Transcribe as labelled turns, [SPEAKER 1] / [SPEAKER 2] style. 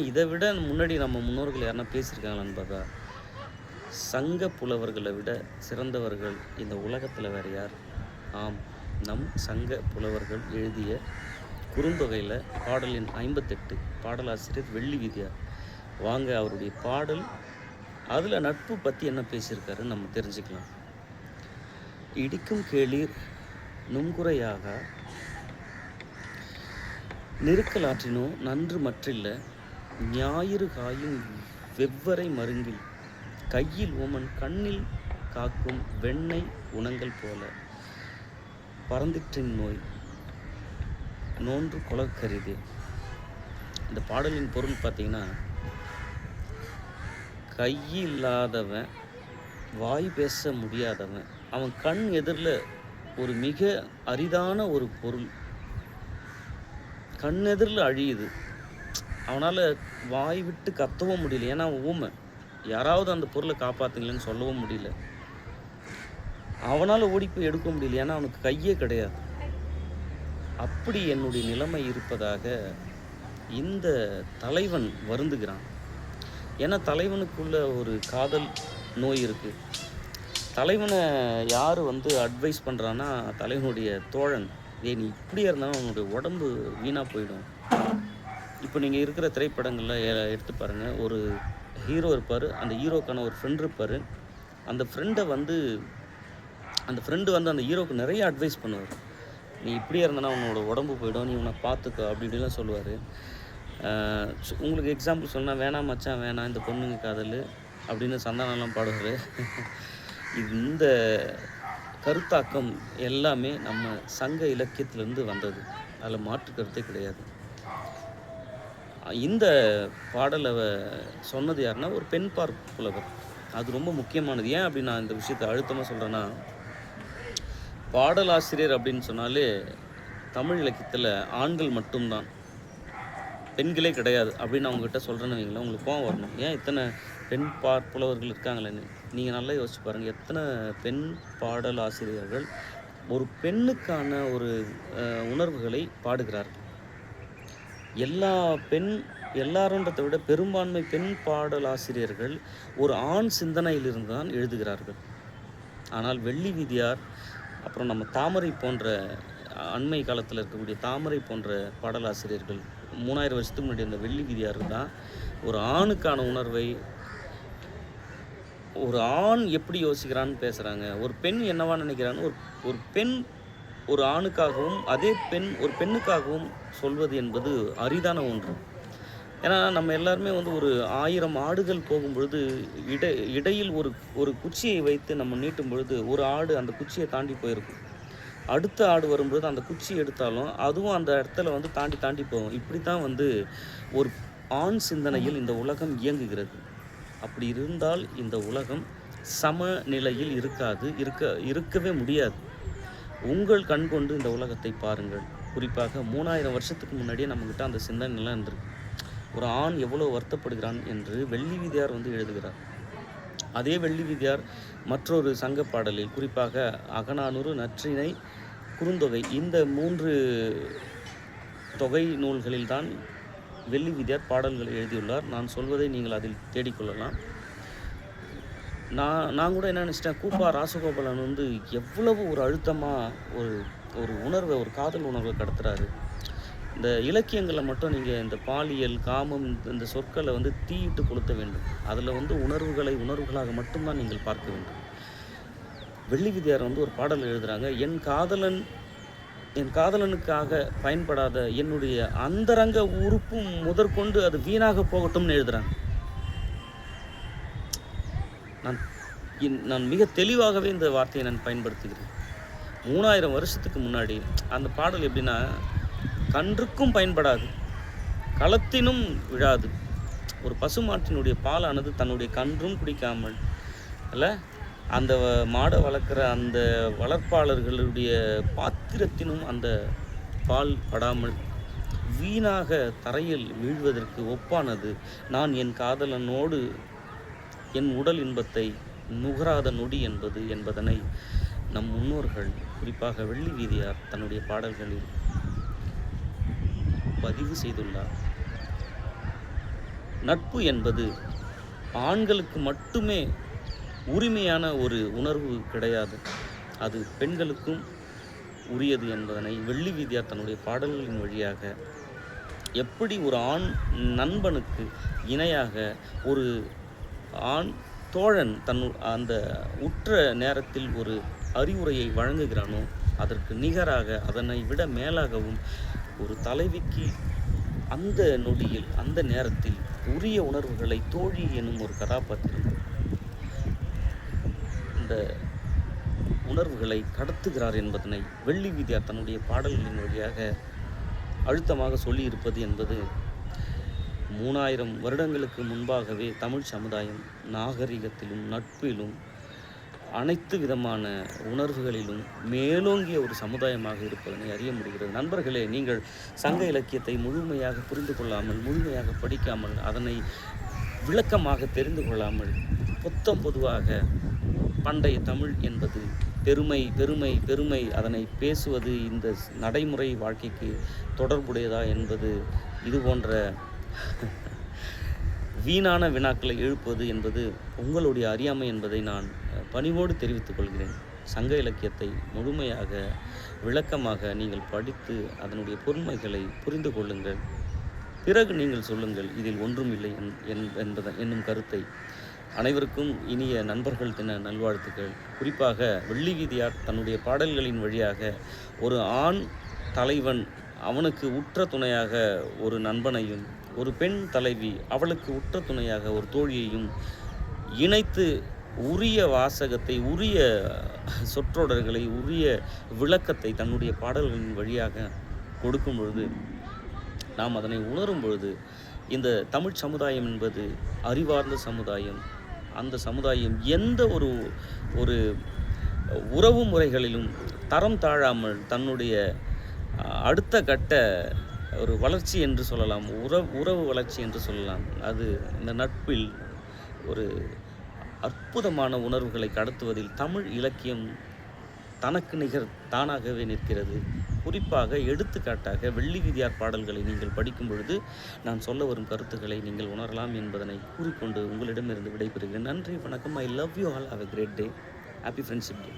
[SPEAKER 1] இதை விட முன்னாடி நம்ம முன்னோர்கள் யாருன்னா பேசியிருக்காங்களான்னு பார்த்தா, சங்க புலவர்களை விட சிறந்தவர்கள் இந்த உலகத்தில் வேறு யார்? ஆம், நம் சங்க புலவர்கள் எழுதிய குறுந்தொகையில் பாடல் எண் 58 பாடலாசிரியர் வெள்ளி விதியார். வாங்க அவருடைய பாடல், அதில் நட்பு பற்றி என்ன பேசியிருக்காருன்னு நம்ம தெரிஞ்சுக்கலாம். இடிக்கும் கேளீர் நுண்குறையாக நெருக்கலாற்றினோ நன்று மற்றில்ல ஞாயிறு காயும் வெவ்வரை மருங்கில் கையில் ஓமன் கண்ணில் காக்கும் வெண்ணெய் உணங்கள் போல பறந்திற்றின் நோய் நோன்று கொலக்கரிதே. இந்த பாடலின் பொருள் பார்த்திங்கன்னா, கையில்லாதவன், வாய் பேச முடியாதவன், அவன் கண் எதிரில் ஒரு மிக அரிதான ஒரு பொருள் கண் எதிரில் அழியுது. அவனால் வாய் விட்டு கத்தவும் முடியல, ஏன்னா ஊமை. யாராவது அந்த பொருளை காப்பாற்றுங்களேன்னு சொல்லவும் முடியல. அவனால் ஓடி போய் எடுக்க முடியல, ஏன்னா அவனுக்கு கையே கிடையாது. அப்படி என்னுடைய நிலைமை இருப்பதாக இந்த தலைவன் வருந்துகிறான். ஏன்னா தலைவனுக்குள்ள ஒரு காதல் நோய் இருக்குது. தலைவனை யார் அட்வைஸ் பண்ணுறான்னா, தலைவனுடைய தோழன். நீ இப்படியே இருந்தாலும் அவனுடைய உடம்பு வீணாக போயிடும். இப்போ நீங்கள் இருக்கிற திரைப்படங்களில் எடுத்து பாருங்கள். ஒரு ஹீரோ இருப்பார், அந்த ஹீரோக்கான ஒரு ஃப்ரெண்ட் இருப்பார். அந்த ஃப்ரெண்டு அந்த ஹீரோவுக்கு நிறைய அட்வைஸ் பண்ணுவார். நீ இப்படியே இருந்தனா உன்னோட உடம்பு போயிடும், நீ உன்னை பார்த்துக்கோ அப்படி இப்படிலாம் சொல்லுவார். உங்களுக்கு எக்ஸாம்பிள் சொன்னால், வேணாம் மச்சான் வேணாம் இந்த பொண்ணுங்க காதல் அப்படின்னு சந்தானம்லாம் பாடுவார். இந்த கருத்தாக்கம் எல்லாமே நம்ம சங்க இலக்கியத்திலேருந்து வந்தது, அதில் மாற்று கருத்தே கிடையாது. இந்த பாடலை சொன்னது யாருன்னா, ஒரு பெண் புலவர். அது ரொம்ப முக்கியமானது. ஏன் அப்படி நான் இந்த விஷயத்தை அழுத்தமாக சொல்கிறேன்னா, பாடலாசிரியர் அப்படின்னு சொன்னாலே தமிழ் இலக்கியத்தில் ஆண்கள் மட்டும்தான், பெண்களே கிடையாது அப்படின்னு அவங்ககிட்ட சொல்கிறேன்னு வைங்களேன், உங்களுக்கு கோவம் வரணும். ஏன் இத்தனை பெண் புலவர்கள் இருக்காங்களேன்னு நீங்கள் நல்லா யோசிச்சு பாருங்கள். எத்தனை பெண் பாடலாசிரியர்கள் ஒரு பெண்ணுக்கான ஒரு உணர்வுகளை பாடுகிறார்கள். எல்லாருன்றதை விட பெரும்பான்மை பெண் பாடலாசிரியர்கள் ஒரு ஆண் சிந்தனையிலிருந்து தான் எழுதுகிறார்கள். ஆனால் வெள்ளி விதியார், அப்புறம் நம்ம தாமரை போன்ற அண்மை காலத்தில் இருக்கக்கூடிய தாமரை போன்ற பாடலாசிரியர்கள், 3000 வருஷத்துக்கு முன்னாடி அந்த வெள்ளி விதியார் தான் ஒரு ஆணுக்கான உணர்வை, ஒரு ஆண் எப்படி யோசிக்கிறான்னு பேசுகிறாங்க, ஒரு பெண் என்னவா நினைக்கிறான்னு ஒரு பெண் ஒரு ஆணுக்காகவும் அதே பெண் ஒரு பெண்ணுக்காகவும் சொல்வது என்பது அரிதான ஒன்று. ஏன்னா நம்ம எல்லாருமே ஒரு 1000 ஆடுகள் போகும்பொழுது இடையில் ஒரு குச்சியை வைத்து நம்ம நீட்டும் பொழுது ஒரு ஆடு அந்த குச்சியை தாண்டி போயிருக்கும். அடுத்த ஆடு வரும்பொழுது அந்த குச்சி எடுத்தாலும் அதுவும் அந்த இடத்துல தாண்டி போகும். இப்படி தான் ஒரு ஆண் சிந்தனையில் இந்த உலகம் இயங்குகிறது. அப்படி இருந்தால் இந்த உலகம் சமநிலையில் இருக்கவே முடியாது. உங்கள் கண் கொண்டு இந்த உலகத்தை பாருங்கள். குறிப்பாக 3000 வருஷத்துக்கு முன்னாடியே நம்மக்கிட்ட அந்த சிந்தனைலாம் இருந்திருக்கு. ஒரு ஆண் எவ்வளோ வருத்தப்படுகிறான் என்று வெள்ளி விதியார் எழுதுகிறார். அதே வெள்ளி விதியார் மற்றொரு சங்க பாடலில், குறிப்பாக அகநானூறு, நற்றிணை, குறுந்தொகை, இந்த 3 தொகை நூல்களில்தான் வெள்ளி விதியார் பாடல்களை எழுதியுள்ளார். நான் சொல்வதை நீங்கள் அதில் தேடிக்கொள்ளலாம். நான் கூட என்ன நினச்சிட்டேன், கூப்பா ராசகோபாலன் எவ்வளவு ஒரு அழுத்தமாக ஒரு உணர்வை, ஒரு காதல் உணர்வை கடத்துறாரு. இந்த இலக்கியங்களில் மட்டும் நீங்கள் இந்த பாலியல், காமம், இந்த சொற்களை தீயிட்டு கொளுத்த வேண்டும். அதில் உணர்வுகளாக மட்டும்தான் நீங்கள் பார்க்க வேண்டும். வெள்ளி விதியார் ஒரு பாடல் எழுதுகிறாங்க. என் காதலனுக்காக பயன்படாத என்னுடைய அந்தரங்க உறுப்பும் முதற்கொண்டு அது வீணாக போகட்டும்னு எழுதுகிறாங்க. நான் மிக தெளிவாகவே இந்த வார்த்தையை நான் பயன்படுத்துகிறேன். 3000 வருஷத்துக்கு முன்னாடி அந்த பாடல் எப்படின்னா, கன்றுக்கும் பயன்படாது, களத்தினும் விழாது. ஒரு பசுமாட்டினுடைய பாலானது தன்னுடைய கன்றும் குடிக்காமல், இல்லை அந்த மாடை வளர்க்குற அந்த வளர்ப்பாளர்களுடைய பாத்திரத்தினும் அந்த பால் படாமல் வீணாக தரையில் வீழ்வதற்கு ஒப்பானது நான் என் காதலனோடு என் உடல் இன்பத்தை நுகராத நொடி என்பதனை நம் முன்னோர்கள், குறிப்பாக வெள்ளி வீதியார் தன்னுடைய பாடல்களில் பதிவு செய்துள்ளார். நட்பு என்பது ஆண்களுக்கு மட்டுமே உரிமையான ஒரு உணர்வு கிடையாது, அது பெண்களுக்கும் உரியது என்பதனை வெள்ளி வீதியார் தன்னுடைய பாடல்களின் வழியாக, எப்படி ஒரு ஆண் நண்பனுக்கு இணையாக ஒரு ஆண் தோழன் அந்த உற்ற நேரத்தில் ஒரு அறிவுரையை வழங்குகிறானோ, அதற்கு நிகராக, அதனை விட மேலாகவும் ஒரு தலைவிக்கு அந்த நொடியில், அந்த நேரத்தில் உரிய உணர்வுகளை தோழி எனும் ஒரு கதாபாத்திரம் இந்த உணர்வுகளை கடத்துகிறார் என்பதனை வெள்ளி வீதியார் தன்னுடைய பாடல்களின் வழியாக அழுத்தமாக சொல்லியிருப்பது என்பது 3000 வருடங்களுக்கு முன்பாகவே தமிழ் சமுதாயம் நாகரிகத்திலும் நட்பிலும் அனைத்து விதமான உணர்வுகளிலும் மேலோங்கிய ஒரு சமுதாயமாக இருப்பதனை அறிய முடிகிறது. நண்பர்களே, நீங்கள் சங்க இலக்கியத்தை முழுமையாக புரிந்து கொள்ளாமல், முழுமையாக படிக்காமல், அதனை விளக்கமாக தெரிந்து கொள்ளாமல், பொதுவாக பண்டைய தமிழ் என்பது பெருமை பெருமை பெருமை அதனை பேசுவது இந்த நடைமுறை வாழ்க்கைக்கு தொடர்புடையதா என்பது, இது போன்ற வீணான வினாக்களை எழுப்புவது என்பது உங்களுடைய அறியாமை என்பதை நான் பணிவோடு தெரிவித்துக் கொள்கிறேன். சங்க இலக்கியத்தை முழுமையாக விளக்கமாக நீங்கள் படித்து அதனுடைய பொறுமைகளை புரிந்து கொள்ளுங்கள். பிறகு நீங்கள் சொல்லுங்கள், இதில் ஒன்றும் இல்லை என்னும் கருத்தை. அனைவருக்கும் இனிய நண்பர்கள் தின நல்வாழ்த்துக்கள். குறிப்பாக வெள்ளி வீதியார் தன்னுடைய பாடல்களின் வழியாக ஒரு ஆண் தலைவன் அவனுக்கு உற்ற துணையாக ஒரு நண்பனையும், ஒரு பெண் தலைவி அவளுக்கு உற்ற துணையாக ஒரு தோழியையும் இணைத்து உரிய வாசகத்தை, உரிய சொற்றொடர்களை, உரிய விளக்கத்தை தன்னுடைய பாடல்களின் வழியாக கொடுக்கும் பொழுது, நாம் அதனை உணரும் பொழுது, இந்த தமிழ் சமுதாயம் என்பது அறிவார்ந்த சமுதாயம். அந்த சமுதாயம் எந்த ஒரு உறவு முறைகளிலும் தரம் தாழாமல் தன்னுடைய அடுத்த கட்ட ஒரு வளர்ச்சி என்று சொல்லலாம், உறவு வளர்ச்சி என்று சொல்லலாம், அது இந்த நட்பில் ஒரு அற்புதமான உணர்வுகளை கடத்துவதில் தமிழ் இலக்கியம் தனக்கு நிகர் தானாகவே நிற்கிறது. குறிப்பாக எடுத்துக்காட்டாக வெள்ளி வீதியார் பாடல்களை நீங்கள் படிக்கும் பொழுது நான் சொல்ல வரும் கருத்துக்களை நீங்கள் உணரலாம் என்பதனை கூறிக்கொண்டு உங்களிடமிருந்து விடைபெறுகிறேன். நன்றி, வணக்கம். I love you all. Have a great day. Happy friendship day.